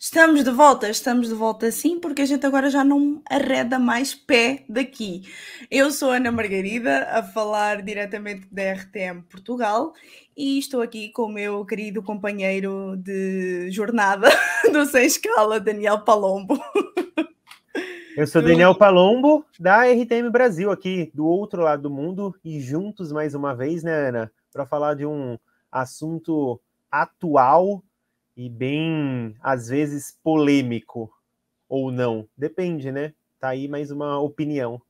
Estamos de volta sim, porque a gente agora já não arreda mais pé daqui. Eu sou a Ana Margarida, a falar diretamente da RTM Portugal e estou aqui com o meu querido companheiro de jornada do Sem Escala, Daniel Palombo. Eu sou Daniel Palombo, da RTM Brasil, aqui do outro lado do mundo, e juntos mais uma vez, né, Ana, para falar de um assunto atual e bem, às vezes, polêmico, ou não. Depende, né? Tá aí mais uma opinião.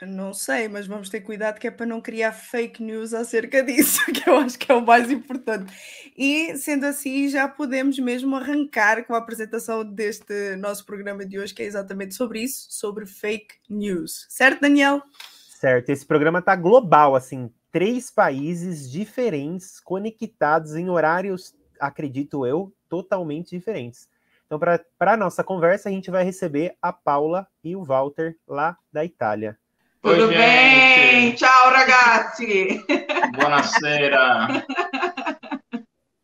Não sei, mas vamos ter cuidado que é para não criar fake news acerca disso, que eu acho que é o mais importante. E, sendo assim, já podemos mesmo arrancar com a apresentação deste nosso programa de hoje, que é exatamente sobre isso, sobre fake news. Certo, Daniel? Certo, esse programa tá global, assim, 3 países diferentes, conectados em horários, acredito eu, totalmente diferentes. Então, para a nossa conversa, a gente vai receber a Paula e o Walter, lá da Itália. Tudo bem? Ciao, ragazzi! Buonasera!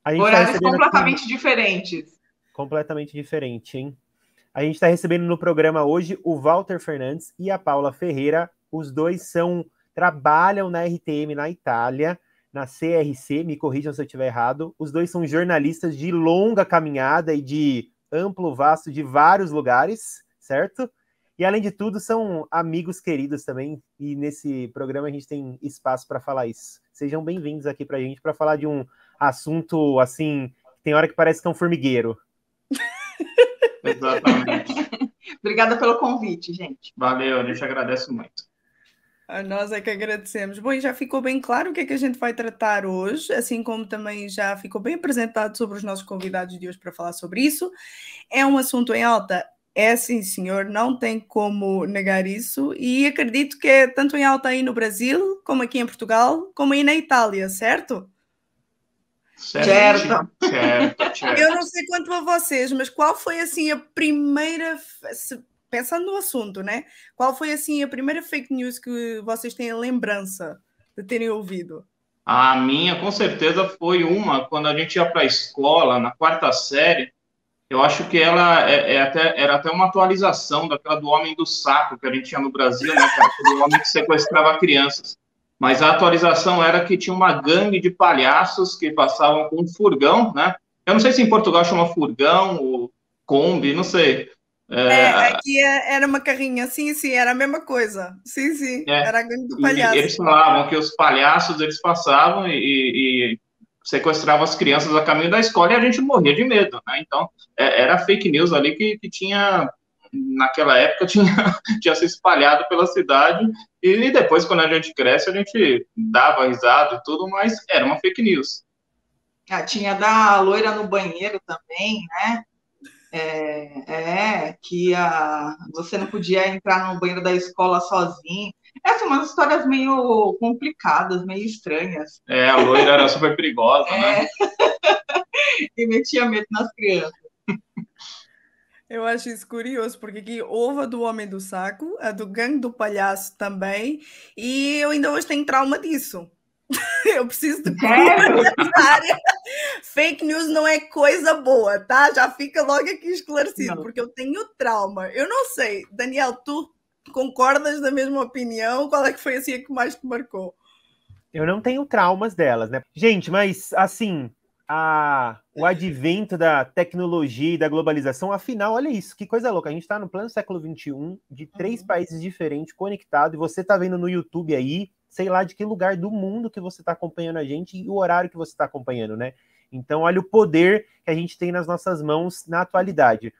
Horários completamente diferentes. Completamente diferente, hein? A gente está recebendo no programa hoje o Walter Fernandes e a Paula Ferreira. Os dois trabalham na RTM na Itália, na CRC, me corrijam se eu estiver errado. Os dois são jornalistas de longa caminhada e de amplo vasto de vários lugares, certo? E, além de tudo, são amigos queridos também, e nesse programa a gente tem espaço para falar isso. Sejam bem-vindos aqui para a gente, para falar de um assunto, assim, tem hora que parece que é um formigueiro. Exatamente. Obrigada pelo convite, gente. Valeu, a gente agradece muito. A nós é que agradecemos. Bom, e já ficou bem claro o que é que a gente vai tratar hoje, assim como também já ficou bem apresentado sobre os nossos convidados de hoje para falar sobre isso. É um assunto em alta. É sim, senhor, não tem como negar isso, e acredito que é tanto em alta aí no Brasil, como aqui em Portugal, como aí na Itália, certo? Certo. Eu não sei quanto a vocês, mas qual foi assim a primeira, pensando no assunto, né? Qual foi assim a primeira fake news que vocês têm a lembrança de terem ouvido? A minha, com certeza, foi uma, quando a gente ia para a escola, na 4ª série, eu acho que ela era até uma atualização daquela do Homem do Saco que a gente tinha no Brasil, né? Que era aquele homem que sequestrava crianças. Mas a atualização era que tinha uma gangue de palhaços que passavam com um furgão, né? Eu não sei se em Portugal chama furgão ou Kombi, não sei. Aqui era uma carrinha, sim, era a mesma coisa. Sim, era a gangue do palhaço. E eles falavam que os palhaços, eles passavam e sequestravam as crianças a caminho da escola e a gente morria de medo, né? Então, era fake news ali que tinha, naquela época, tinha se espalhado pela cidade, e depois, quando a gente cresce, a gente dava risada e tudo, mas era uma fake news. Tinha da loira no banheiro também, né? Que você não podia entrar no banheiro da escola sozinho. Essas são umas histórias meio complicadas, meio estranhas. A loira era super perigosa, né? E metia medo nas crianças. Eu acho isso curioso, porque aqui houve a do Homem do Saco, a do Gangue do Palhaço também, e eu ainda hoje tenho trauma disso. Eu preciso de área. Fake news não é coisa boa, tá? Já fica logo aqui esclarecido, porque eu tenho trauma. Eu não sei, Daniel, tu concordas da mesma opinião? Qual é que foi assim a que mais te marcou? Eu não tenho traumas delas, né? Gente, mas assim, o advento da tecnologia e da globalização, afinal, olha isso, que coisa louca. A gente tá no plano século XXI, de 3 países diferentes, conectados, e você tá vendo no YouTube aí, sei lá de que lugar do mundo que você tá acompanhando a gente e o horário que você tá acompanhando, né? Então, olha o poder que a gente tem nas nossas mãos na atualidade.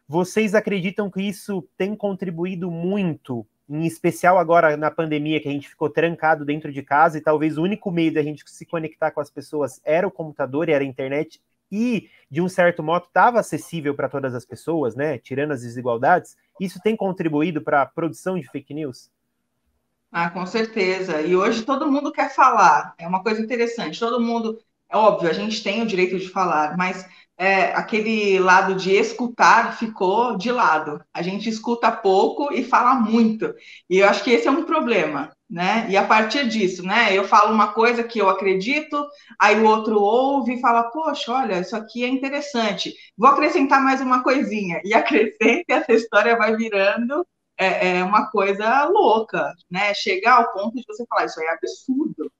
Vocês acreditam que isso tem contribuído muito, em especial agora na pandemia, que a gente ficou trancado dentro de casa e talvez o único meio da gente se conectar com as pessoas era o computador e era a internet, e, de um certo modo, estava acessível para todas as pessoas, né? Tirando as desigualdades. Isso tem contribuído para a produção de fake news? Com certeza. E hoje todo mundo quer falar. É uma coisa interessante. Todo mundo, é óbvio, a gente tem o direito de falar, mas aquele lado de escutar ficou de lado. A gente escuta pouco e fala muito. E eu acho que esse é um problema. né? E a partir disso, né? Eu falo uma coisa que eu acredito, aí o outro ouve e fala, poxa, olha, isso aqui é interessante. Vou acrescentar mais uma coisinha. E acrescenta e essa história vai virando uma coisa louca, né? Chegar ao ponto de você falar, isso aí é absurdo.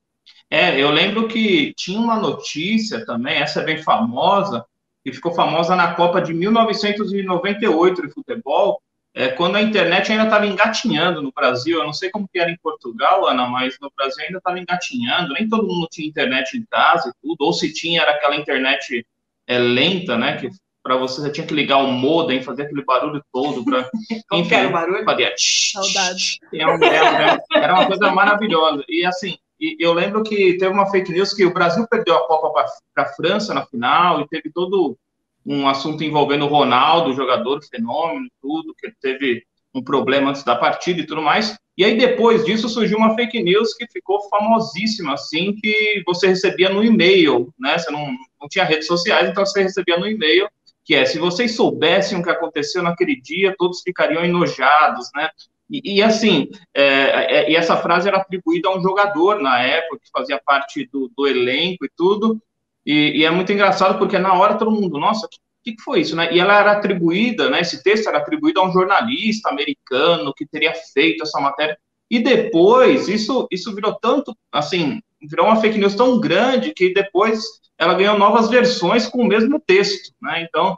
Eu lembro que tinha uma notícia também, essa é bem famosa, que ficou famosa na Copa de 1998 de futebol, quando a internet ainda estava engatinhando no Brasil. Eu não sei como que era em Portugal, Ana, mas no Brasil ainda estava engatinhando, nem todo mundo tinha internet em casa e tudo, ou se tinha, era aquela internet lenta, né, que para você tinha que ligar o modem, fazer aquele barulho todo, para enfim, era o barulho? Fazia Saudade. Era uma coisa maravilhosa. E assim, eu lembro que teve uma fake news que o Brasil perdeu a Copa para a França na final, e teve todo um assunto envolvendo o Ronaldo, o jogador, o fenômeno, tudo, que ele teve um problema antes da partida e tudo mais. E aí, depois disso, surgiu uma fake news que ficou famosíssima, assim, que você recebia no e-mail, né? Você não tinha redes sociais, então você recebia no e-mail, que se vocês soubessem o que aconteceu naquele dia, todos ficariam enojados, né? E assim, e essa frase era atribuída a um jogador na época, que fazia parte do elenco e tudo, e é muito engraçado porque na hora todo mundo, nossa, o que foi isso, né? E ela era atribuída, né, esse texto era atribuído a um jornalista americano que teria feito essa matéria, e depois isso virou tanto, assim, virou uma fake news tão grande que depois ela ganhou novas versões com o mesmo texto, né? Então,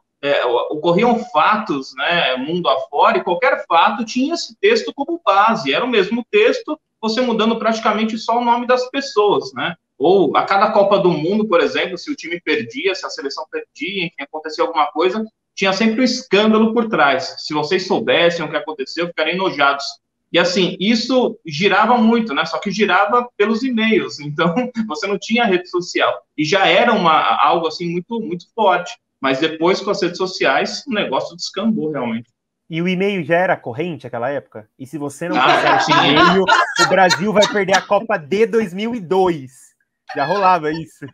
ocorriam fatos, né, mundo afora, e qualquer fato tinha esse texto como base, era o mesmo texto, você mudando praticamente só o nome das pessoas, né? Ou a cada Copa do Mundo, por exemplo, se o time perdia, se a seleção perdia, enfim, acontecia alguma coisa, tinha sempre um escândalo por trás. Se vocês soubessem o que aconteceu, ficariam enojados. E assim, isso girava muito, né? Só que girava pelos e-mails, então você não tinha rede social. E já era algo assim muito, muito forte. Mas depois, com as redes sociais, o negócio descambou realmente. E o e-mail já era corrente naquela época? E se você não passar esse e-mail, o Brasil vai perder a Copa de 2002. Já rolava isso.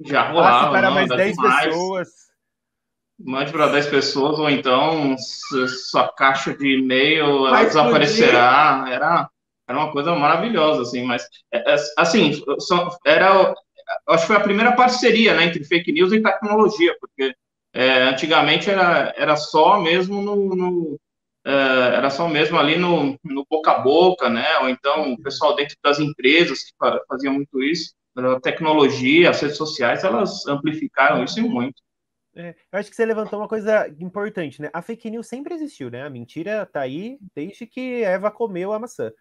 Já rolava. Passe para mais 10 pessoas. Mande para 10 pessoas, ou então sua caixa de e-mail ela desaparecerá. Era uma coisa maravilhosa, assim. Mas, assim, acho que foi a primeira parceria, né, entre fake news e tecnologia, porque antigamente era só mesmo era só mesmo ali no boca a boca, né? Ou então o pessoal dentro das empresas que faziam muito isso. A tecnologia, as redes sociais, elas amplificaram isso e muito. Eu acho que você levantou uma coisa importante, né? A fake news sempre existiu, né? A mentira tá aí desde que Eva comeu a maçã.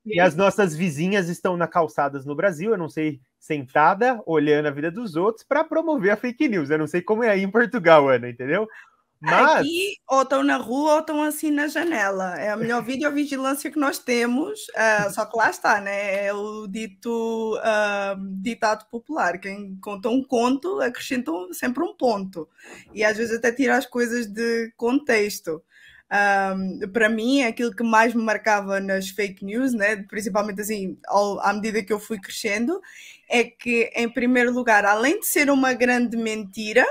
E as nossas vizinhas estão na calçadas no Brasil, eu não sei, sentada, olhando a vida dos outros para promover a fake news. Eu não sei como é aí em Portugal, Ana, entendeu? Mas... Aqui, ou estão na rua ou estão assim na janela. É a melhor videovigilância que nós temos, só que lá está, né? É o dito ditado popular. Quem conta um conto, acrescentam sempre um ponto. E às vezes até tira as coisas de contexto. Para mim, aquilo que mais me marcava nas fake news, né, principalmente assim, à medida que eu fui crescendo, é que, em primeiro lugar, além de ser uma grande mentira,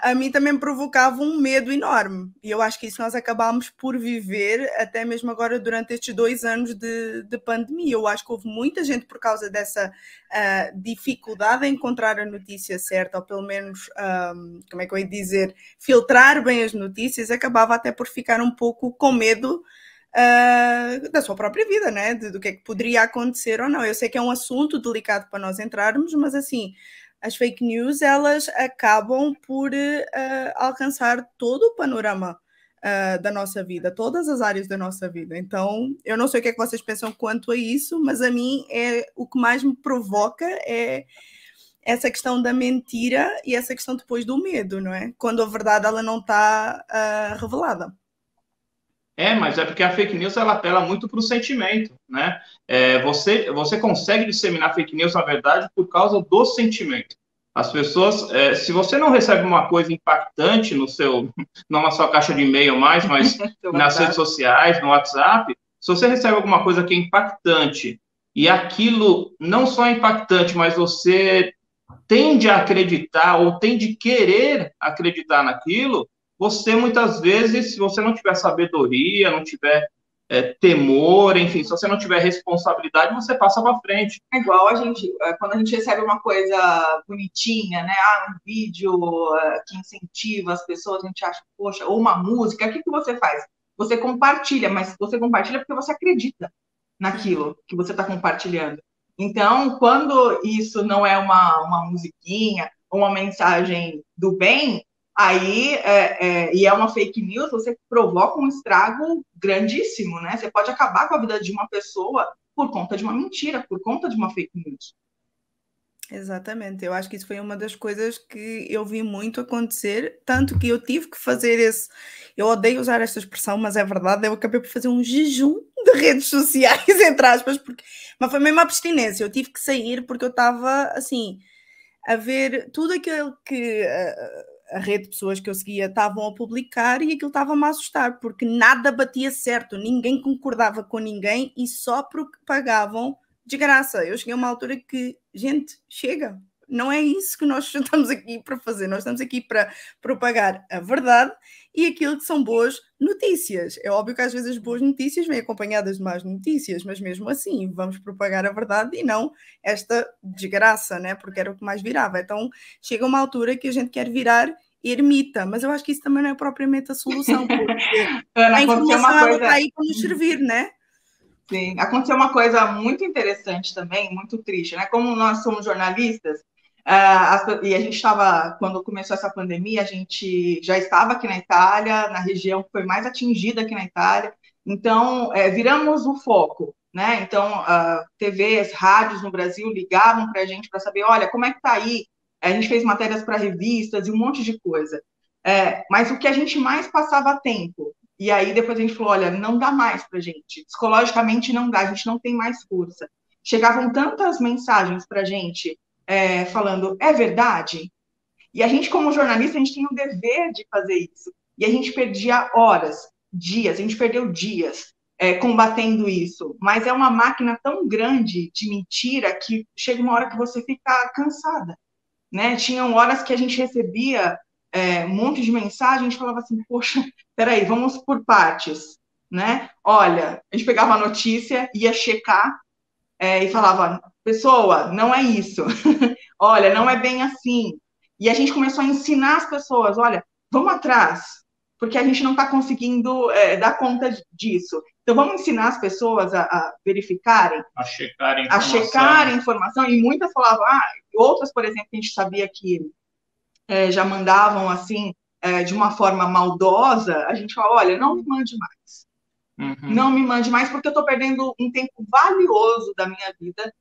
a mim também provocava um medo enorme. E eu acho que isso nós acabámos por viver até mesmo agora durante estes 2 anos de pandemia. Eu acho que houve muita gente, por causa dessa dificuldade em encontrar a notícia certa, ou pelo menos, como é que eu ia dizer, filtrar bem as notícias, acabava até por ficar um pouco com medo da sua própria vida, né? Do que é que poderia acontecer ou não. Eu sei que é um assunto delicado para nós entrarmos, mas assim... As fake news, elas acabam por alcançar todo o panorama da nossa vida, todas as áreas da nossa vida. Então, eu não sei o que é que vocês pensam quanto a isso, mas a mim o que mais me provoca é essa questão da mentira e essa questão depois do medo, não é? Quando a verdade ela não está revelada. Mas é porque a fake news ela apela muito para o sentimento, né? Você consegue disseminar fake news, na verdade, por causa do sentimento. As pessoas, se você não recebe uma coisa impactante não na sua caixa de e-mail mais, mas nas redes sociais, no WhatsApp, se você recebe alguma coisa que é impactante e aquilo não só é impactante, mas você tende a acreditar ou tende a querer acreditar naquilo, você, muitas vezes, se você não tiver sabedoria, não tiver temor, enfim, se você não tiver responsabilidade, você passa para frente. É igual quando a gente recebe uma coisa bonitinha, né? Um vídeo que incentiva as pessoas, a gente acha, poxa, ou uma música, o que você faz? Você compartilha, mas você compartilha porque você acredita naquilo que você está compartilhando. Então, quando isso não é uma musiquinha, ou uma mensagem do bem, aí, e é uma fake news, você provoca um estrago grandíssimo, né? Você pode acabar com a vida de uma pessoa por conta de uma mentira, por conta de uma fake news. Exatamente, eu acho que isso foi uma das coisas que eu vi muito acontecer, tanto que eu tive que fazer eu odeio usar esta expressão, mas é verdade, eu acabei por fazer um jejum de redes sociais, entre aspas, mas foi mesmo abstinência, eu tive que sair porque eu estava, assim, a ver tudo aquilo que a rede de pessoas que eu seguia estavam a publicar e aquilo estava-me a assustar, porque nada batia certo, ninguém concordava com ninguém e só propagavam de graça. Eu cheguei a uma altura que, gente, chega, não é isso que nós estamos aqui para fazer, nós estamos aqui para propagar a verdade e aquilo que são boas notícias. É óbvio que às vezes as boas notícias vêm acompanhadas de más notícias, mas mesmo assim vamos propagar a verdade e não esta desgraça, né? Porque era o que mais virava. Então chega uma altura que a gente quer virar ermita, mas eu acho que isso também não é propriamente a solução, porque Ana, a informação ela está aí para nos servir, né? Sim, aconteceu uma coisa muito interessante também, muito triste, né? Como nós somos jornalistas, e a gente estava, quando começou essa pandemia, a gente já estava aqui na Itália, na região que foi mais atingida aqui na Itália, então viramos o foco, né? Então, TVs, rádios no Brasil ligavam para a gente para saber, olha, como é que está aí? A gente fez matérias para revistas e um monte de coisa. Mas o que a gente mais passava tempo, e aí depois a gente falou, olha, não dá mais pra gente, psicologicamente não dá, a gente não tem mais força. Chegavam tantas mensagens pra gente falando, é verdade? E a gente, como jornalista, a gente tem o dever de fazer isso. E a gente perdia horas, dias, a gente perdeu dias combatendo isso. Mas é uma máquina tão grande de mentira que chega uma hora que você fica cansada, né? Tinham horas que a gente recebia um monte de mensagem, a gente falava assim, poxa, peraí, vamos por partes, né? Olha, a gente pegava a notícia, ia checar e falava, pessoa, não é isso. Olha, não é bem assim. E a gente começou a ensinar as pessoas, olha, vamos atrás, porque a gente não está conseguindo dar conta disso. Então, vamos ensinar as pessoas a verificarem, a checarem a informação, e muitas falavam, outras, por exemplo, que a gente sabia que já mandavam assim, de uma forma maldosa, a gente fala, olha, não me mande mais. Uhum. Não me mande mais, porque eu estou perdendo um tempo valioso da minha vida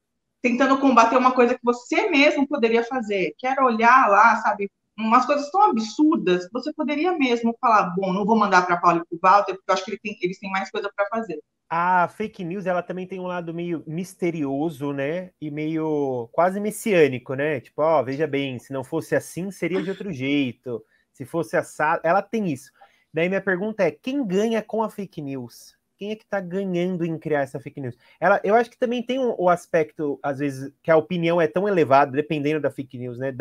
tentando combater uma coisa que você mesmo poderia fazer. Quero olhar lá, sabe, umas coisas tão absurdas, você poderia mesmo falar, bom, não vou mandar para Paulo e para o Walter, porque eu acho que eles têm mais coisa para fazer. A fake news, ela também tem um lado meio misterioso, né? E meio quase messiânico, né? Tipo, veja bem, se não fosse assim, seria de outro jeito. Se fosse assado, ela tem isso. Daí minha pergunta é, quem ganha com a fake news? Quem é que tá ganhando em criar essa fake news? Eu acho que também tem o aspecto, às vezes, que a opinião é tão elevada, dependendo da fake news, né?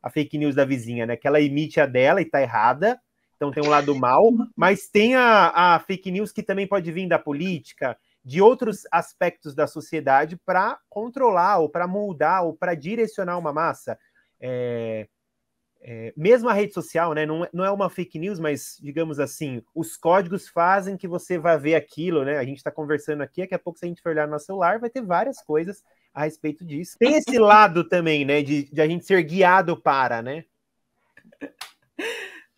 A fake news da vizinha, né? Que ela emite a dela e tá errada. Então tem um lado mal, mas tem a fake news que também pode vir da política, de outros aspectos da sociedade para controlar, ou para moldar, ou para direcionar uma massa. Mesmo a rede social, né, não é uma fake news, mas, digamos assim, os códigos fazem que você vá ver aquilo, né? A gente está conversando aqui, daqui a pouco, se a gente for olhar no celular, vai ter várias coisas a respeito disso. Tem esse lado também, né, de a gente ser guiado para, né?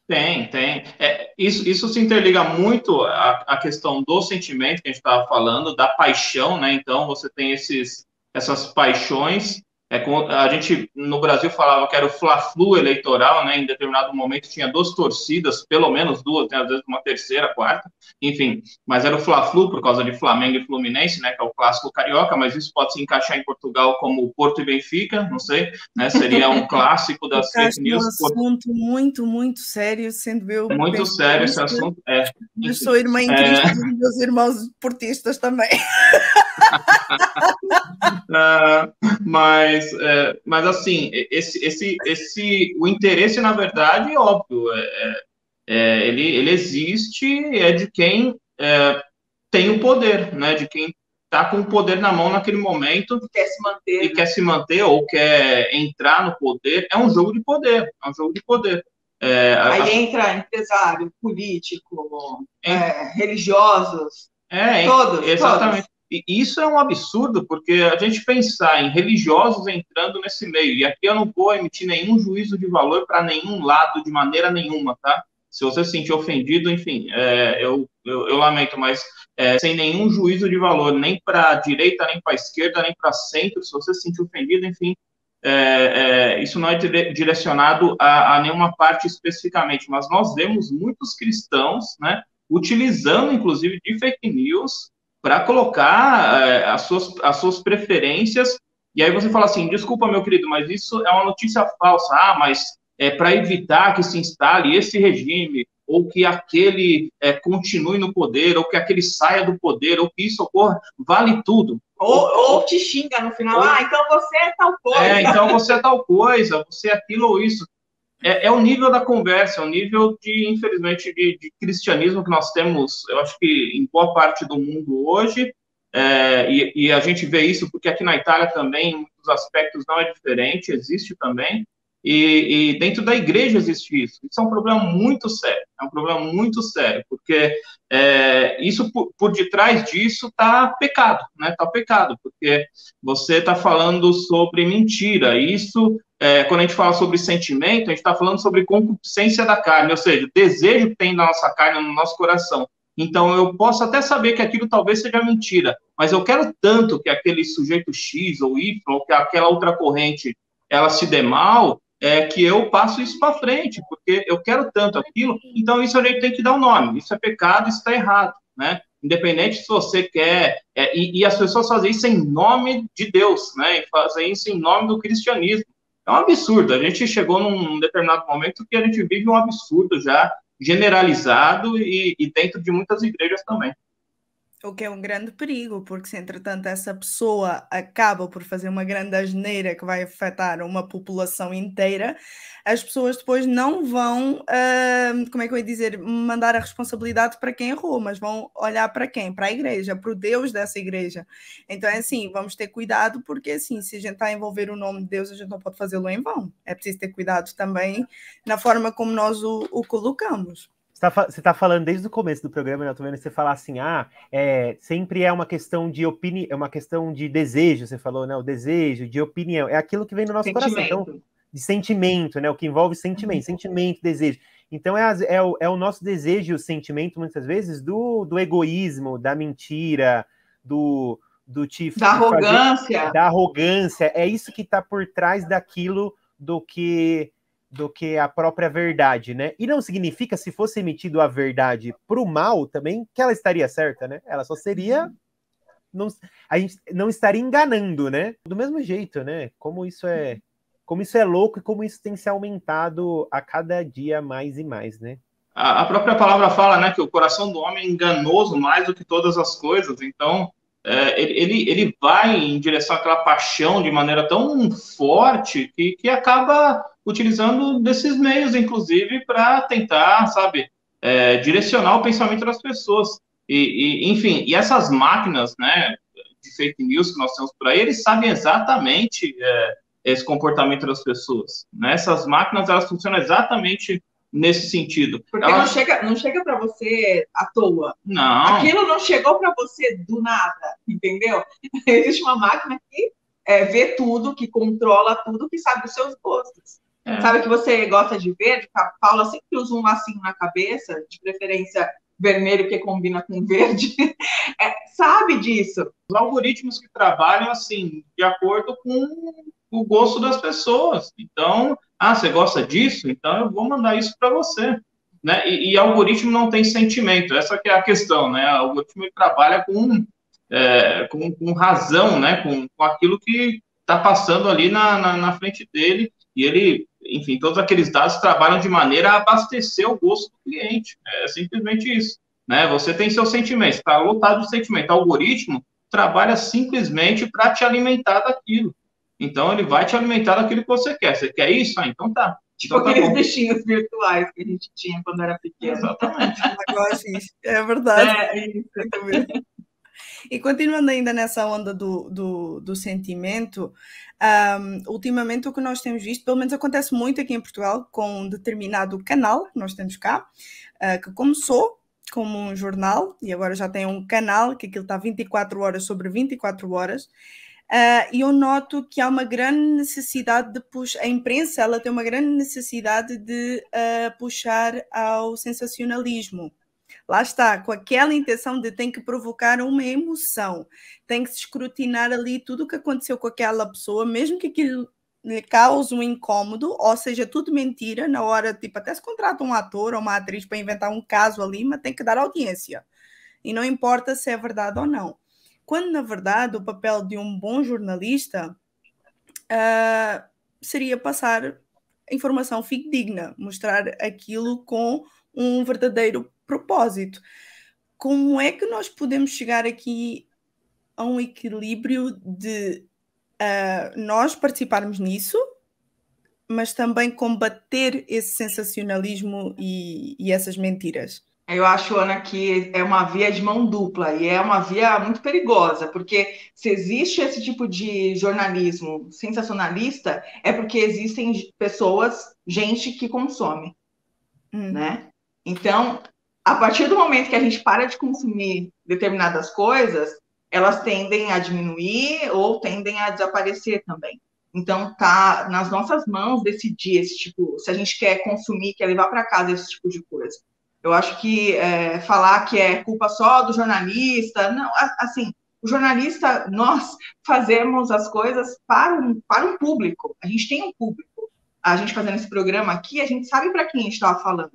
Tem. Isso se interliga muito à questão do sentimento que a gente estava falando, da paixão, né? Então, você tem essas paixões. A gente, no Brasil, falava que era o fla-flu eleitoral, né? Em determinado momento tinha duas torcidas, pelo menos duas, né? Às vezes uma terceira, quarta, enfim. Mas era o fla-flu por causa de Flamengo e Fluminense, né? Que é o clássico carioca, mas isso pode se encaixar em Portugal como Porto e Benfica, não sei, né? Seria um clássico das fake news. É um assunto muito, muito sério, sendo eu... Muito sério esse assunto, Eu sou irmã em Cristo dos meus irmãos portistas também. Mas assim, o interesse, na verdade, óbvio, ele existe, é de quem tem o poder, né? De quem está com o poder na mão naquele momento e quer se manter ou quer entrar no poder. É um jogo de poder, é um jogo de poder. Aí entra empresário, político, religiosos, todos. Exatamente. E isso é um absurdo, porque a gente pensar em religiosos entrando nesse meio, e aqui eu não vou emitir nenhum juízo de valor para nenhum lado, de maneira nenhuma, tá? Se você se sentir ofendido, enfim, eu lamento, mas sem nenhum juízo de valor, nem para a direita, nem para a esquerda, nem para centro, se você se sentir ofendido, enfim, isso não é direcionado a nenhuma parte especificamente, mas nós vemos muitos cristãos, né, utilizando, inclusive, de fake news para colocar as suas preferências, e aí você fala assim, desculpa, meu querido, mas isso é uma notícia falsa, mas para evitar que se instale esse regime, ou que aquele continue no poder, ou que aquele saia do poder, ou que isso ocorra, vale tudo. Ou te xinga no final, então você é tal coisa. Então você é tal coisa, você é aquilo ou isso. É o nível da conversa, é o nível infelizmente, de cristianismo que nós temos, eu acho que em boa parte do mundo hoje, e a gente vê isso porque aqui na Itália também, em muitos aspectos, não é diferente, existe também, e dentro da igreja existe isso. Isso é um problema muito sério, porque isso, por detrás disso, está pecado, né? Está pecado, porque você está falando sobre mentira, isso... quando a gente fala sobre sentimento, a gente está falando sobre concupiscência da carne, ou seja, o desejo que tem na nossa carne, no nosso coração. Então, eu posso até saber que aquilo talvez seja mentira, mas eu quero tanto que aquele sujeito X ou Y, ou que aquela outra corrente, ela se dê mal, que eu passo isso para frente, porque eu quero tanto aquilo, então isso a gente tem que dar um nome. Isso é pecado, isso está errado, né? Independente se você quer, e as pessoas fazem isso em nome de Deus, né? E fazem isso em nome do cristianismo. É um absurdo. A gente chegou num determinado momento que a gente vive um absurdo já generalizado e dentro de muitas igrejas também. O que é um grande perigo, porque se entretanto essa pessoa acaba por fazer uma grande asneira que vai afetar uma população inteira, as pessoas depois não vão, como é que eu ia dizer, mandar a responsabilidade para quem errou, mas vão olhar para quem? Para a igreja, para o Deus dessa igreja. Então é assim, vamos ter cuidado, porque assim, se a gente está a envolver o nome de Deus, a gente não pode fazê-lo em vão. É preciso ter cuidado também na forma como nós o colocamos. Você está falando desde o começo do programa, eu tô vendo você falar assim, sempre é uma questão de opinião, é uma questão de desejo, você falou, né? O desejo, de opinião, é aquilo que vem no nosso coração, então, de sentimento, né? O que envolve sentimento, desejo. Então é o nosso desejo e o sentimento, muitas vezes, do egoísmo, da mentira, da arrogância. É isso que está por trás daquilo do que a própria verdade, né? E não significa, se fosse emitido a verdade pro mal também, que ela estaria certa, né? Ela só seria... a gente não estaria enganando, né? Do mesmo jeito, né? Como isso é louco e como isso tem se aumentado a cada dia mais e mais, né? A própria palavra fala, né, que o coração do homem é enganoso mais do que todas as coisas, então ele vai em direção àquela paixão de maneira tão forte que acaba utilizando desses meios, inclusive, para tentar, sabe, direcionar o pensamento das pessoas. Enfim, e essas máquinas, né, de fake news que nós temos por aí, eles sabem exatamente esse comportamento das pessoas. Né? Essas máquinas, elas funcionam exatamente nesse sentido. Porque não chega para você à toa. Não. Aquilo não chegou para você do nada, entendeu? Existe uma máquina que vê tudo, que controla tudo, que sabe os seus gostos. Sabe que você gosta de verde? A Paula sempre usa um lacinho na cabeça, de preferência vermelho, que combina com verde. Sabe disso. Os algoritmos que trabalham assim, de acordo com o gosto das pessoas. Então, você gosta disso? Então eu vou mandar isso para você. Né? E algoritmo não tem sentimento, essa que é a questão. Né? O algoritmo trabalha com razão, né? com aquilo que está passando ali na frente dele, e ele, enfim, todos aqueles dados trabalham de maneira a abastecer o gosto do cliente. É simplesmente isso. Né? Você tem seus sentimentos, está lotado de sentimento. O algoritmo trabalha simplesmente para te alimentar daquilo. Então, ele vai te alimentar daquilo que você quer. Você quer isso? Então tá. Tipo aqueles bichinhos virtuais que a gente tinha quando era pequeno. Exatamente. É verdade. Isso. E continuando ainda nessa onda do sentimento, ultimamente o que nós temos visto, pelo menos acontece muito aqui em Portugal, com um determinado canal que nós temos cá, que começou como um jornal e agora já tem um canal que aquilo está 24 horas sobre 24 horas. E eu noto que há uma grande necessidade de puxar, a imprensa ela tem uma grande necessidade de puxar ao sensacionalismo. Lá está, com aquela intenção de tem que provocar uma emoção, tem que se escrutinar ali tudo o que aconteceu com aquela pessoa, mesmo que aquilo lhe cause um incômodo, ou seja, tudo mentira, na hora, tipo, até se contrata um ator ou uma atriz para inventar um caso ali, mas tem que dar audiência. E não importa se é verdade ou não. Quando, na verdade, o papel de um bom jornalista seria passar informação fidedigna, mostrar aquilo com um verdadeiro propósito. Como é que nós podemos chegar aqui a um equilíbrio de nós participarmos nisso, mas também combater esse sensacionalismo e essas mentiras? Eu acho, Ana, que é uma via de mão dupla e é uma via muito perigosa, porque se existe esse tipo de jornalismo sensacionalista, é porque existem pessoas, gente que consome, né? Então, a partir do momento que a gente para de consumir determinadas coisas, elas tendem a diminuir ou tendem a desaparecer também. Então, tá nas nossas mãos decidir esse tipo, se a gente quer consumir, quer levar para casa esse tipo de coisa. Eu acho que falar que é culpa só do jornalista, não, assim, o jornalista, nós fazemos as coisas para um público, a gente tem um público. A gente fazendo esse programa aqui, a gente sabe para quem a gente estava falando,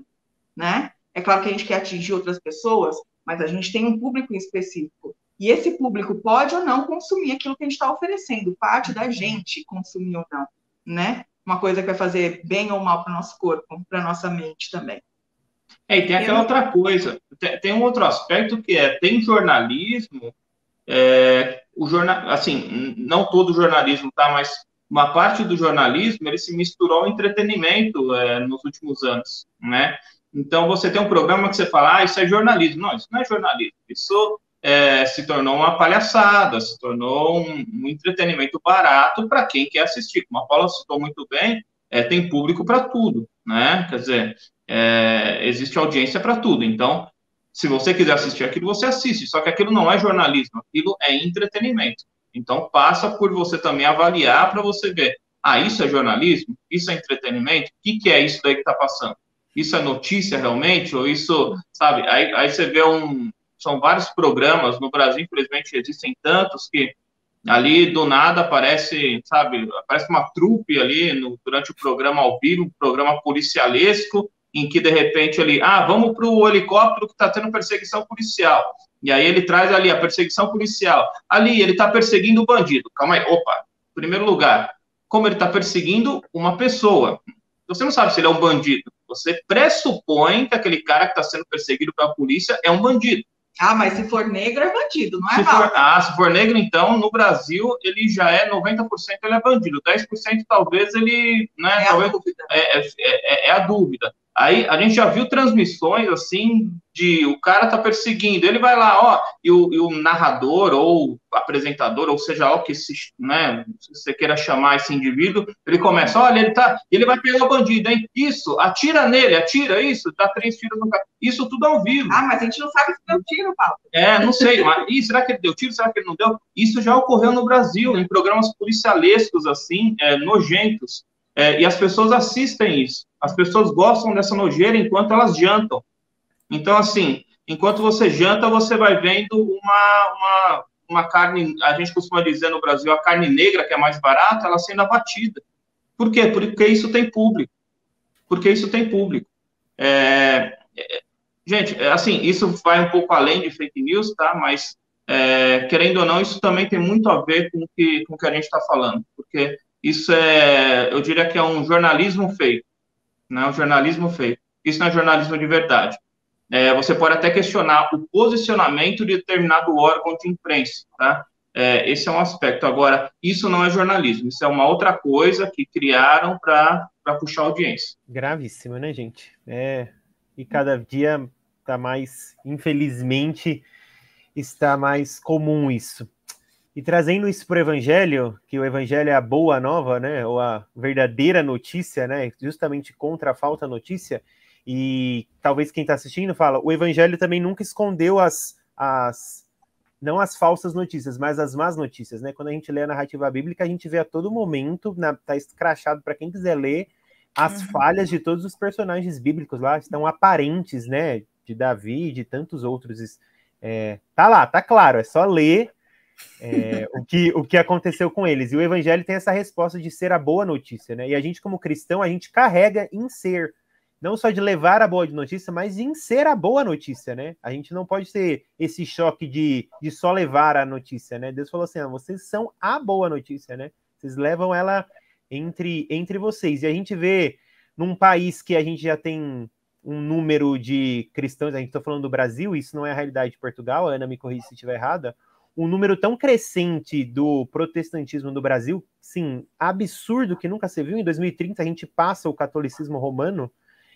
né? É claro que a gente quer atingir outras pessoas, mas a gente tem um público em específico. E esse público pode ou não consumir aquilo que a gente está oferecendo, parte da gente consumir ou não, né? Uma coisa que vai fazer bem ou mal para o nosso corpo, para a nossa mente também. E tem aquela outra coisa, tem um outro aspecto que tem jornalismo, assim, não todo jornalismo, tá, mas uma parte do jornalismo, ele se misturou ao entretenimento nos últimos anos, né? Então, você tem um programa que você fala, isso é jornalismo. Não, isso não é jornalismo, isso se tornou uma palhaçada, se tornou um entretenimento barato para quem quer assistir. Como a Paula citou muito bem, tem público para tudo, né? Quer dizer, existe audiência para tudo. Então, se você quiser assistir aquilo, você assiste. Só que aquilo não é jornalismo, aquilo é entretenimento. Então, passa por você também avaliar para você ver, isso é jornalismo? Isso é entretenimento? O que é isso daí que está passando? Isso é notícia realmente? Ou isso, sabe? Aí você vê são vários programas no Brasil, infelizmente existem tantos que ali do nada aparece, sabe, aparece uma trupe ali durante o programa ao vivo, um programa policialesco, em que de repente ele, vamos para o helicóptero que está tendo perseguição policial. E aí ele traz ali a perseguição policial. Ali ele está perseguindo o bandido. Calma aí, opa, em primeiro lugar, como ele está perseguindo uma pessoa, você não sabe se ele é um bandido. Você pressupõe que aquele cara que está sendo perseguido pela polícia é um bandido. Mas se for negro é bandido, não é? Se for negro, então, no Brasil, ele já é 90% ele é bandido. 10% talvez ele, né? É a dúvida. Aí a gente já viu transmissões assim de o cara tá perseguindo, ele vai lá, e o narrador ou apresentador, ou seja lá o que né, se você queira chamar esse indivíduo, ele começa, olha, ele vai pegar o bandido, hein? Isso, atira nele, isso, dá 3 tiros no cara. Isso tudo ao vivo. Mas a gente não sabe se deu tiro, Paulo. Não sei, mas será que ele deu tiro? Será que ele não deu? Isso já ocorreu no Brasil, em programas policialescos assim, nojentos. E as pessoas assistem isso. As pessoas gostam dessa nojeira enquanto elas jantam. Então, assim, enquanto você janta, você vai vendo uma carne, a gente costuma dizer no Brasil, a carne negra, que é mais barata, ela sendo abatida. Por quê? Porque isso tem público. Gente, assim, isso vai um pouco além de fake news, tá? Mas, querendo ou não, isso também tem muito a ver com o que a gente está falando. Porque isso eu diria que é um jornalismo feito. Não é um jornalismo feito. Isso não é jornalismo de verdade. Você pode até questionar o posicionamento de determinado órgão de imprensa, tá? Esse é um aspecto. Agora, isso não é jornalismo, isso é uma outra coisa que criaram para puxar audiência. Gravíssimo, né, gente? E cada dia está mais, infelizmente, está mais comum isso. E trazendo isso para o Evangelho, que o Evangelho é a boa nova, né, ou a verdadeira notícia, né, justamente contra a falsa notícia, e talvez quem está assistindo fala, o Evangelho também nunca escondeu não as falsas notícias, mas as más notícias, né? Quando a gente lê a narrativa bíblica, a gente vê a todo momento, tá escrachado para quem quiser ler, as falhas de todos os personagens bíblicos lá, estão aparentes, né? De Davi, de tantos outros. Tá lá, tá claro, é só ler o que aconteceu com eles. E o Evangelho tem essa resposta de ser a boa notícia, né? E a gente, como cristão, a gente carrega em ser, não só de levar a boa notícia, mas em ser a boa notícia, né? A gente não pode ter esse choque de só levar a notícia, né? Deus falou assim, vocês são a boa notícia, né? Vocês levam ela entre vocês. E a gente vê num país que a gente já tem um número de cristãos, a gente está falando do Brasil, isso não é a realidade de Portugal, a Ana me corrige se estiver errada, um número tão crescente do protestantismo no Brasil, sim, absurdo que nunca se viu. Em 2030 a gente passa o catolicismo romano,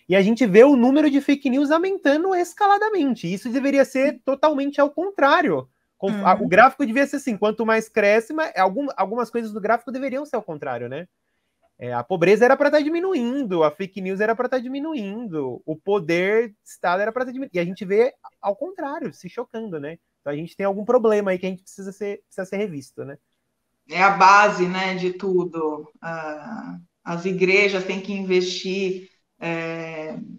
e a gente vê o número de fake news aumentando escaladamente. Isso deveria ser totalmente ao contrário. O gráfico devia ser assim, quanto mais cresce, algumas coisas do gráfico deveriam ser ao contrário, né? A pobreza era para estar diminuindo, a fake news era para estar diminuindo, o poder do Estado era para estar diminuindo. E a gente vê ao contrário, se chocando, né? Então a gente tem algum problema aí que a gente precisa ser revisto, né? É a base, né, de tudo. As igrejas têm que investir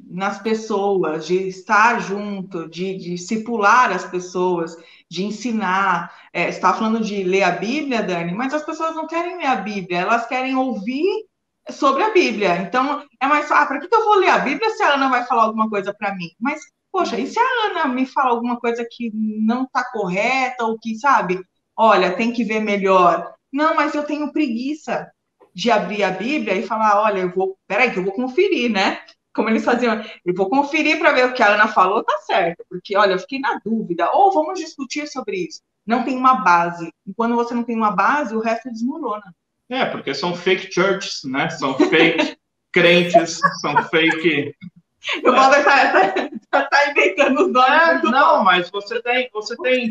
nas pessoas, de estar junto, de discipular as pessoas, de ensinar. Você estava falando de ler a Bíblia, Dani, mas as pessoas não querem ler a Bíblia, elas querem ouvir sobre a Bíblia. Então, é mais fácil, para que eu vou ler a Bíblia se a Ana vai falar alguma coisa para mim? Mas, poxa, e se a Ana me fala alguma coisa que não está correta, ou que, sabe, olha, tem que ver melhor. Não, mas eu tenho preguiça de abrir a Bíblia e falar, olha, peraí, que eu vou conferir, né? Como eles faziam, eu vou conferir para ver o que a Ana falou, tá certo, porque, olha, eu fiquei na dúvida, ou vamos discutir sobre isso. Não tem uma base. E quando você não tem uma base, o resto desmorona. Porque são fake churches, né? São fake crentes, são fake... Eu vou tá inventando os nomes. Não, mas você tem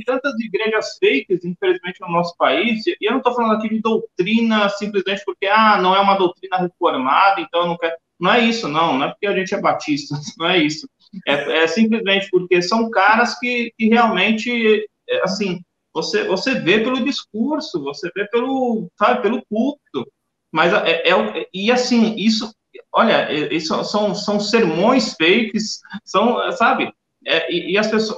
tantas igrejas fakes, infelizmente, no nosso país, e eu não estou falando aqui de doutrina simplesmente porque não é uma doutrina reformada, então eu não quero... Não é isso, não é porque a gente é batista, não é isso. É simplesmente porque são caras que realmente, assim, você vê pelo discurso, você vê pelo púlpito, mas e assim, isso... Olha, isso são sermões fakes, sabe?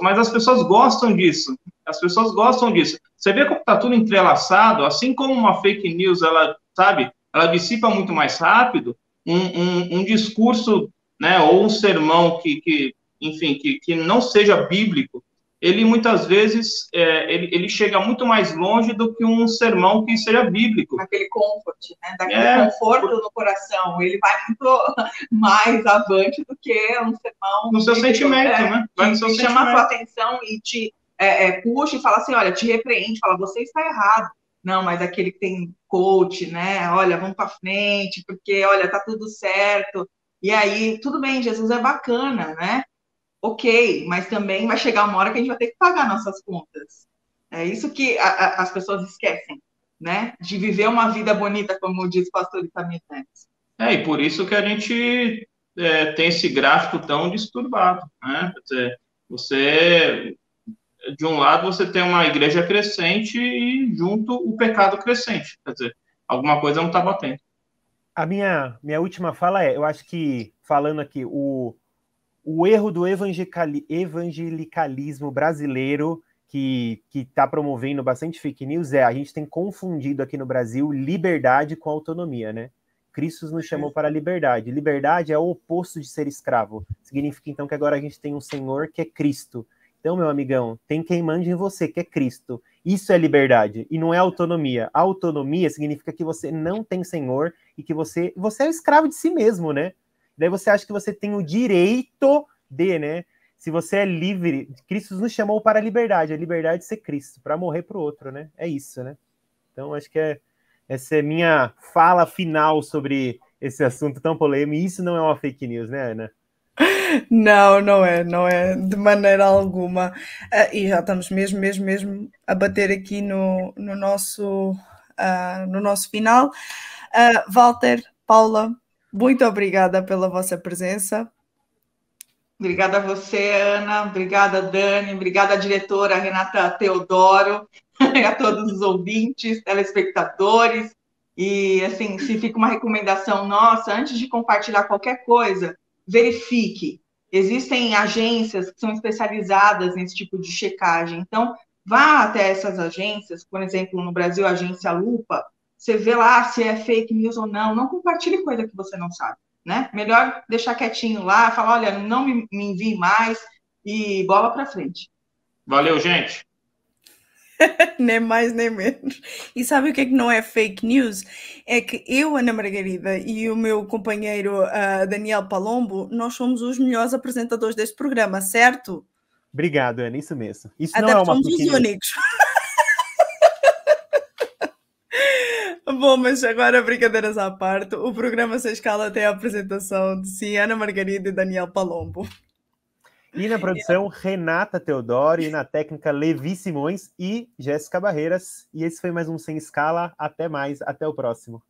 Mas as pessoas gostam disso. As pessoas gostam disso. Você vê como está tudo entrelaçado, assim como uma fake news, ela dissipa muito mais rápido, um discurso, né, ou um sermão que não seja bíblico, ele muitas vezes ele chega muito mais longe do que um sermão que seja bíblico. Aquele comfort, né? Daquele conforto no coração. Ele vai muito mais avante do que um sermão. No seu sentimento, né? Vai no seu sentimento. Chama a sua atenção e te puxa e fala assim, olha, te repreende, fala, você está errado. Não, mas aquele que tem coach, né? Olha, vamos para frente, porque, olha, tá tudo certo. E aí, tudo bem, Jesus é bacana, né? Ok, mas também vai chegar uma hora que a gente vai ter que pagar nossas contas. É isso que as pessoas esquecem, né? De viver uma vida bonita, como diz o pastor Itamir Neves. E por isso que a gente tem esse gráfico tão disturbado, né? Quer dizer, de um lado, você tem uma igreja crescente e junto o pecado crescente. Quer dizer, alguma coisa não está batendo. A minha última fala eu acho que, falando aqui, o erro do evangelicalismo brasileiro, que está promovendo bastante fake news, a gente tem confundido aqui no Brasil liberdade com autonomia, né? Cristo nos chamou para a liberdade. Liberdade é o oposto de ser escravo. Significa, então, que agora a gente tem um Senhor que é Cristo. Então, meu amigão, tem quem mande em você, que é Cristo. Isso é liberdade, e não é autonomia. A autonomia significa que você não tem Senhor e que você é o escravo de si mesmo, né? Daí você acha que você tem o direito de, né? se você é livre, Cristo nos chamou para a liberdade de ser Cristo, para morrer para o outro, né? É isso, né? Então, acho que essa é minha fala final sobre esse assunto tão polêmico. E isso não é uma fake news, né, Ana? Não, não é de maneira alguma. E já estamos mesmo a bater aqui no nosso final. Walter, Paula, muito obrigada pela vossa presença. Obrigada a você, Ana. Obrigada, Dani. Obrigada, diretora Renata Teodoro. A todos os ouvintes, telespectadores. E, assim, se fica uma recomendação nossa, antes de compartilhar qualquer coisa, verifique. Existem agências que são especializadas nesse tipo de checagem. Então, vá até essas agências, por exemplo, no Brasil, a agência Lupa, você vê lá se é fake news ou não. Não compartilhe coisa que você não sabe, né? Melhor deixar quietinho lá, falar, olha, não me envie mais e bola para frente. Valeu, gente. Nem mais nem menos. E sabe o que é que não é fake news? É que eu, Ana Margarida, e o meu companheiro Daniel Palombo, nós somos os melhores apresentadores deste programa, certo? Obrigado, Ana, isso mesmo. Isso Até não é uma somos fake os news. únicos. Bom, mas agora, brincadeiras à parte, o programa Sem Escala tem a apresentação de Ana Margarida e Daniel Palombo. E na produção, Renata Teodoro, e na técnica, Levi Simões e Jéssica Barreiras. E esse foi mais um Sem Escala. Até mais, até o próximo.